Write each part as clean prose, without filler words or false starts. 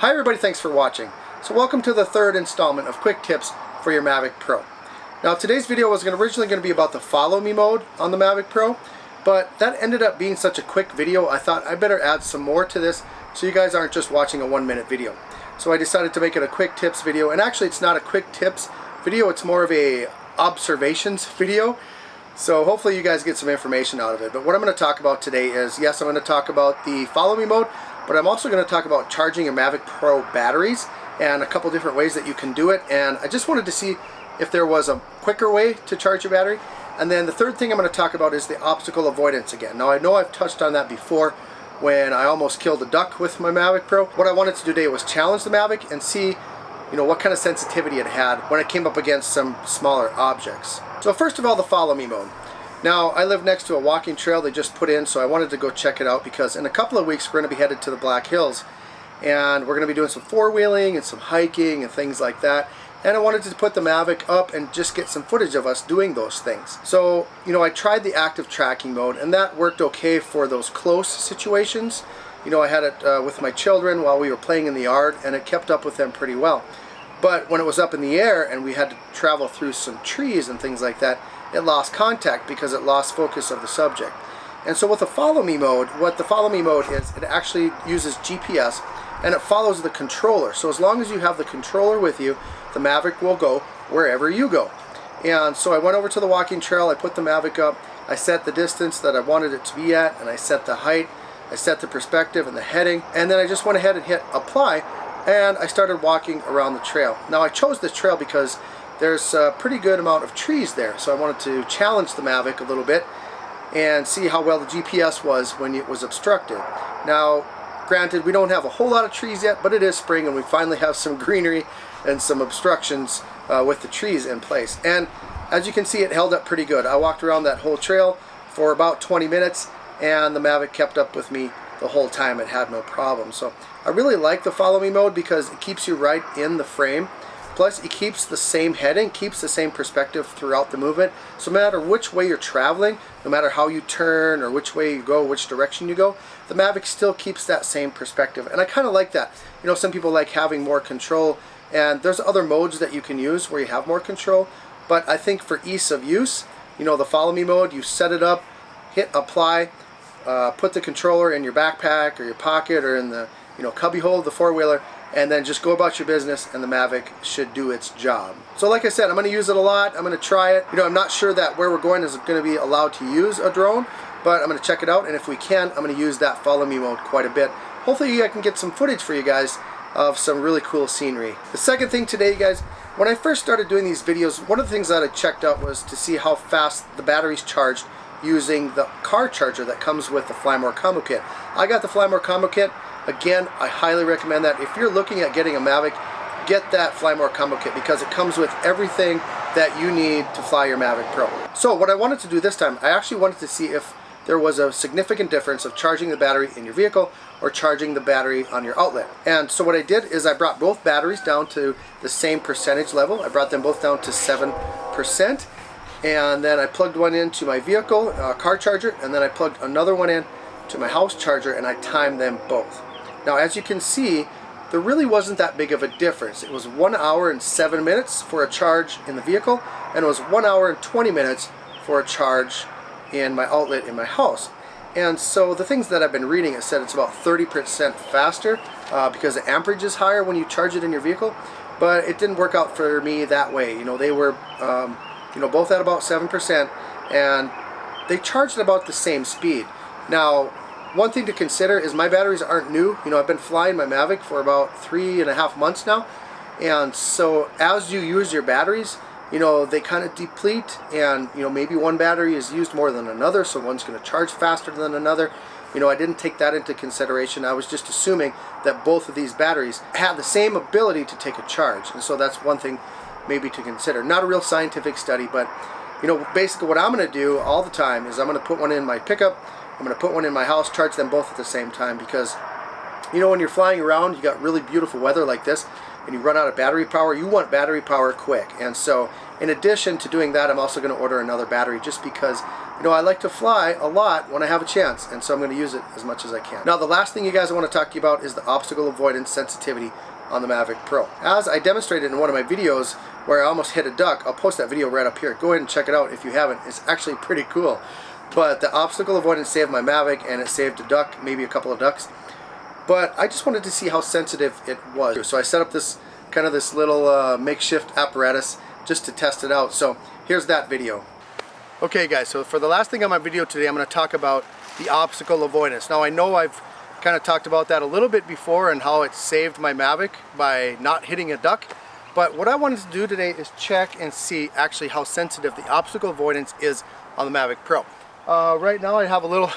Hi everybody, thanks for watching. So welcome to the third installment of quick tips for your Mavic Pro. Now today's video was originally going to be about the follow me mode on the Mavic Pro, but that ended up being such a quick video I thought I better add some more to this so you guys aren't just watching a 1-minute video. So I decided to make it a quick tips video, and actually it's not a quick tips video, it's more of a observations video. So hopefully you guys get some information out of it. But what I'm going to talk about today is, yes, I'm going to talk about the follow me mode, but I'm also going to talk about charging your Mavic Pro batteries and a couple different ways that you can do it. And I just wanted to see if there was a quicker way to charge your battery. And then the third thing I'm going to talk about is the obstacle avoidance again. Now I know I've touched on that before when I almost killed a duck with my Mavic Pro. What I wanted to do today was challenge the Mavic and see what kind of sensitivity it had when it came up against some smaller objects. So first of all, the follow me mode. Now I live next to a walking trail they just put in, so I wanted to go check it out because in a couple of weeks we're going to be headed to the Black Hills and we're going to be doing some four-wheeling and some hiking and things like that. And I wanted to put the Mavic up and just get some footage of us doing those things. So, I tried the active tracking mode and that worked okay for those close situations. I had it with my children while we were playing in the yard and it kept up with them pretty well. But when it was up in the air and we had to travel through some trees and things like that, it lost contact because it lost focus of the subject. And so with the follow me mode, what the follow me mode is, it actually uses GPS and it follows the controller. So as long as you have the controller with you, the Mavic will go wherever you go. And so I went over to the walking trail, I put the Mavic up, I set the distance that I wanted it to be at, and I set the height, I set the perspective and the heading, and then I just went ahead and hit apply, and I started walking around the trail. Now I chose this trail because there's a pretty good amount of trees there, so I wanted to challenge the Mavic a little bit and see how well the GPS was when it was obstructed. Now granted, we don't have a whole lot of trees yet, but it is spring and we finally have some greenery and some obstructions with the trees in place. And as you can see, it held up pretty good. I walked around that whole trail for about 20 minutes and the Mavic kept up with me the whole time. It had no problem. So I really like the follow me mode because it keeps you right in the frame. Plus it keeps the same heading, keeps the same perspective throughout the movement. So no matter which way you're traveling, no matter how you turn or which way you go, which direction you go, the Mavic still keeps that same perspective. And I kind of like that. Some people like having more control, and there's other modes that you can use where you have more control. But I think for ease of use, the follow me mode, you set it up, hit apply, put the controller in your backpack or your pocket or in the cubby hole of the four-wheeler, and then just go about your business and the Mavic should do its job. So like I said, I'm going to use it a lot. I'm going to try it. I'm not sure that where we're going is going to be allowed to use a drone, but I'm going to check it out, and if we can, I'm going to use that follow me mode quite a bit. Hopefully I can get some footage for you guys of some really cool scenery. The second thing today, you guys, when I first started doing these videos, one of the things that I checked out was to see how fast the batteries charged using the car charger that comes with the Fly More combo kit. I got the Fly More combo kit. Again, I highly recommend that. If you're looking at getting a Mavic, get that Fly More combo kit because it comes with everything that you need to fly your Mavic Pro. So what I wanted to do this time, I actually wanted to see if there was a significant difference of charging the battery in your vehicle or charging the battery on your outlet. And so what I did is I brought both batteries down to the same percentage level. I brought them both down to 7%. And then I plugged one into my vehicle car charger, and then I plugged another one in to my house charger, and I timed them both. Now as you can see, there really wasn't that big of a difference. It was 1 hour and 7 minutes for a charge in the vehicle, and it was 1 hour and 20 minutes for a charge in my outlet in my house. And so the things that I've been reading, it said it's about 30% faster because the amperage is higher when you charge it in your vehicle, but it didn't work out for me that way. They were both at about 7%, and they charged at about the same speed. Now, one thing to consider is my batteries aren't new. I've been flying my Mavic for about 3.5 months now, and so as you use your batteries, they kind of deplete, and maybe one battery is used more than another, so one's going to charge faster than another. I didn't take that into consideration. I was just assuming that both of these batteries have the same ability to take a charge, and so that's one thing maybe to consider. Not a real scientific study, but basically what I'm going to do all the time is I'm going to put one in my pickup, I'm going to put one in my house, charge them both at the same time, because when you're flying around, you got really beautiful weather like this, and you run out of battery power, you want battery power quick. And so in addition to doing that, I'm also going to order another battery just because you know, I like to fly a lot when I have a chance, and so I'm going to use it as much as I can. Now, the last thing you guys I want to talk to you about is the obstacle avoidance sensitivity on the Mavic Pro. As I demonstrated in one of my videos where I almost hit a duck, I'll post that video right up here. Go ahead and check it out if you haven't. It's actually pretty cool. But the obstacle avoidance saved my Mavic, and it saved a duck, maybe a couple of ducks. But I just wanted to see how sensitive it was. So I set up this kind of this little makeshift apparatus just to test it out. So here's that video. Okay guys, so for the last thing on my video today, I'm going to talk about the obstacle avoidance. Now I know I've kind of talked about that a little bit before and how it saved my Mavic by not hitting a duck. But what I wanted to do today is check and see actually how sensitive the obstacle avoidance is on the Mavic Pro. Right now I have a little,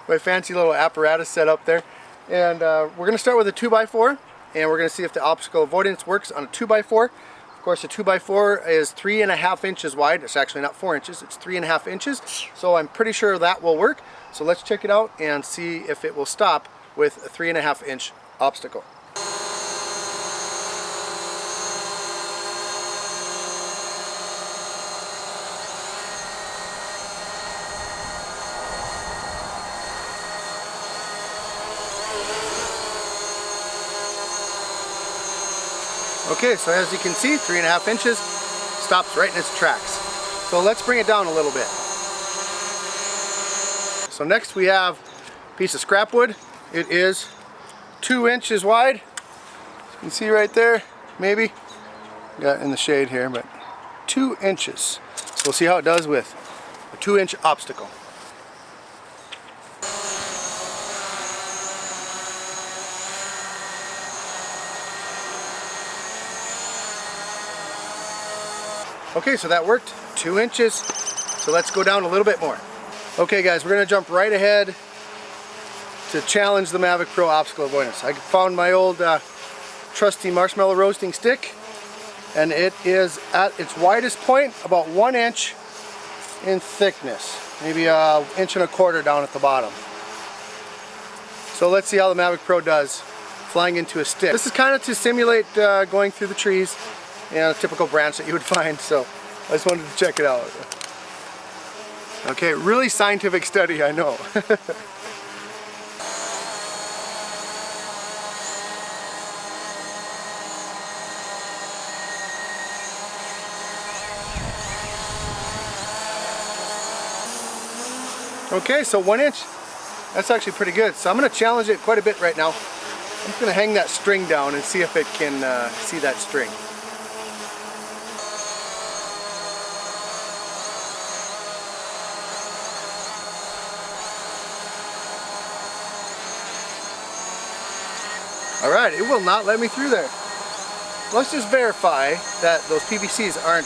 my fancy little apparatus set up there. And we're going to start with a 2x4, and we're going to see if the obstacle avoidance works on a 2x4. Of course, a 2x4 is 3.5 inches wide. It's actually not 4 inches, it's 3.5 inches. So I'm pretty sure that will work. So let's check it out and see if it will stop with a 3.5 inch obstacle. Okay, so as you can see, 3.5 inches, stops right in its tracks. So let's bring it down a little bit. So next we have a piece of scrap wood. It is 2 inches wide. You can see right there, maybe. Got in the shade here, but 2 inches. So we'll see how it does with a 2-inch obstacle. Okay, so that worked, 2 inches. So let's go down a little bit more. Okay guys, we're gonna jump right ahead to challenge the Mavic Pro obstacle avoidance. I found my old trusty marshmallow roasting stick, and it is at its widest point about 1 inch in thickness, maybe an 1.25 inches down at the bottom. So let's see how the Mavic Pro does flying into a stick. This is kind of to simulate going through the trees, a typical branch that you would find, so I just wanted to check it out. Okay, really scientific study, I know. Okay, so 1 inch, that's actually pretty good. So I'm going to challenge it quite a bit right now. I'm just going to hang that string down and see if it can see that string. Alright, it will not let me through there. Let's just verify that those PVCs aren't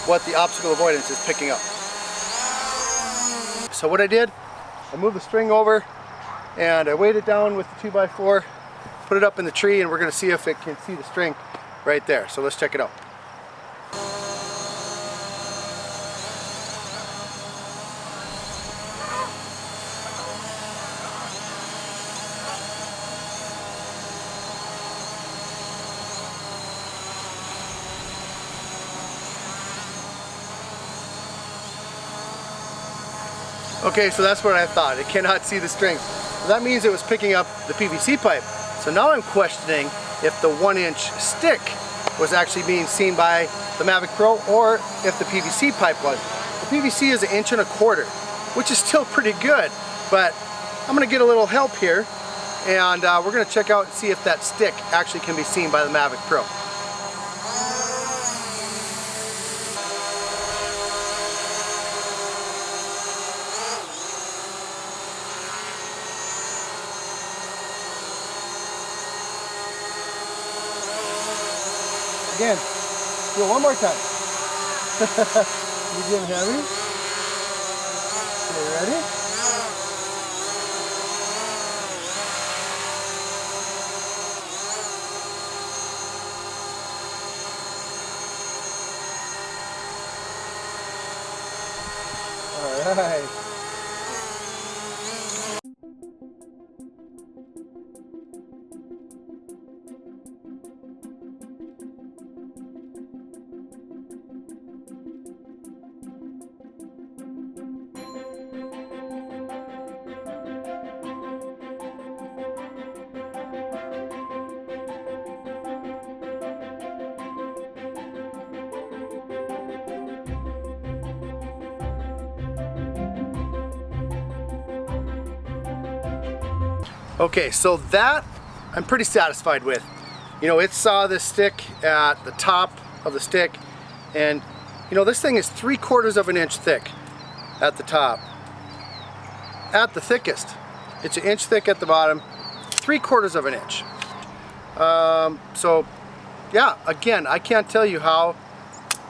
what the obstacle avoidance is picking up. So what I did, I moved the string over and I weighed it down with the 2x4, put it up in the tree, and we're going to see if it can see the string right there. So let's check it out. Okay, so that's what I thought. It cannot see the string. So that means it was picking up the PVC pipe. So now I'm questioning if the 1 inch stick was actually being seen by the Mavic Pro, or if the PVC pipe was. The PVC is 1.25 inches, which is still pretty good, but I'm gonna get a little help here, and we're gonna check out and see if that stick actually can be seen by the Mavic Pro. Again, do it one more time. Medium heavy. Okay, ready? All right. Okay, so that I'm pretty satisfied with. You know, it saw this stick at the top of the stick, and you know, this thing is 3/4 of an inch thick at the top. At the thickest, it's 1 inch thick at the bottom, 3/4 of an inch. So yeah, again, I can't tell you how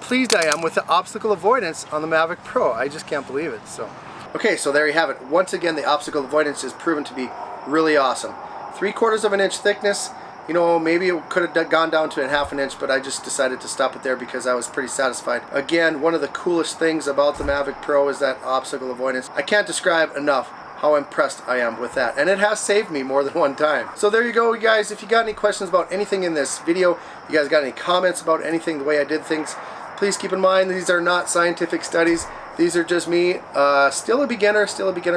pleased I am with the obstacle avoidance on the Mavic Pro. I just can't believe it. So okay, so there you have it. Once again, the obstacle avoidance is proven to be really awesome. 3/4 of an inch thickness. You know, maybe it could have gone down to 1/2 an inch, but I just decided to stop it there because I was pretty satisfied. Again, one of the coolest things about the Mavic Pro is that obstacle avoidance. I can't describe enough how impressed I am with that, and it has saved me more than one time. So there you go, you guys. If you got any questions about anything in this video, you guys got any comments about anything, the way I did things, please keep in mind these are not scientific studies. These are just me, still a beginner,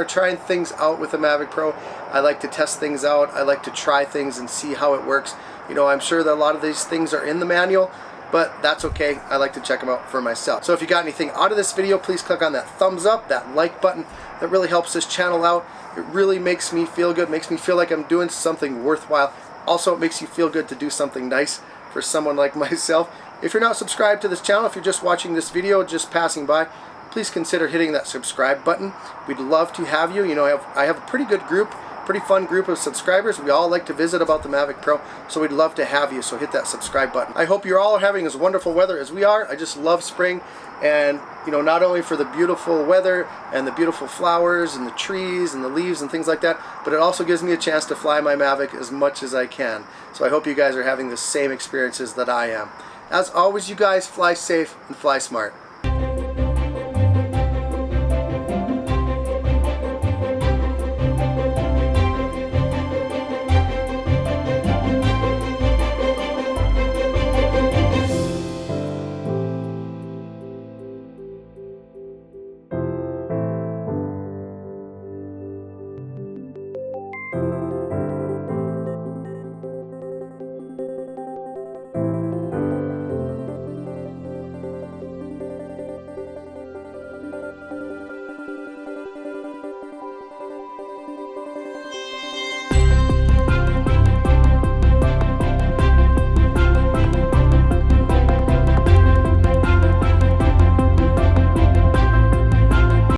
trying things out with the Mavic Pro. I like to test things out. I like to try things and see how it works. You know, I'm sure that a lot of these things are in the manual, but that's okay. I like to check them out for myself. So if you got anything out of this video, please click on that thumbs up, that like button. That really helps this channel out. It really makes me feel good, makes me feel like I'm doing something worthwhile. Also, it makes you feel good to do something nice for someone like myself. If you're not subscribed to this channel, if you're just watching this video, just passing by, please consider hitting that subscribe button. We'd love to have you. You know, I have a pretty good group, pretty fun group of subscribers. We all like to visit about the Mavic Pro, so we'd love to have you, so hit that subscribe button. I hope you're all having as wonderful weather as we are. I just love spring, and you know, not only for the beautiful weather and the beautiful flowers and the trees and the leaves and things like that, but it also gives me a chance to fly my Mavic as much as I can. So I hope you guys are having the same experiences that I am. As always, you guys, fly safe and fly smart.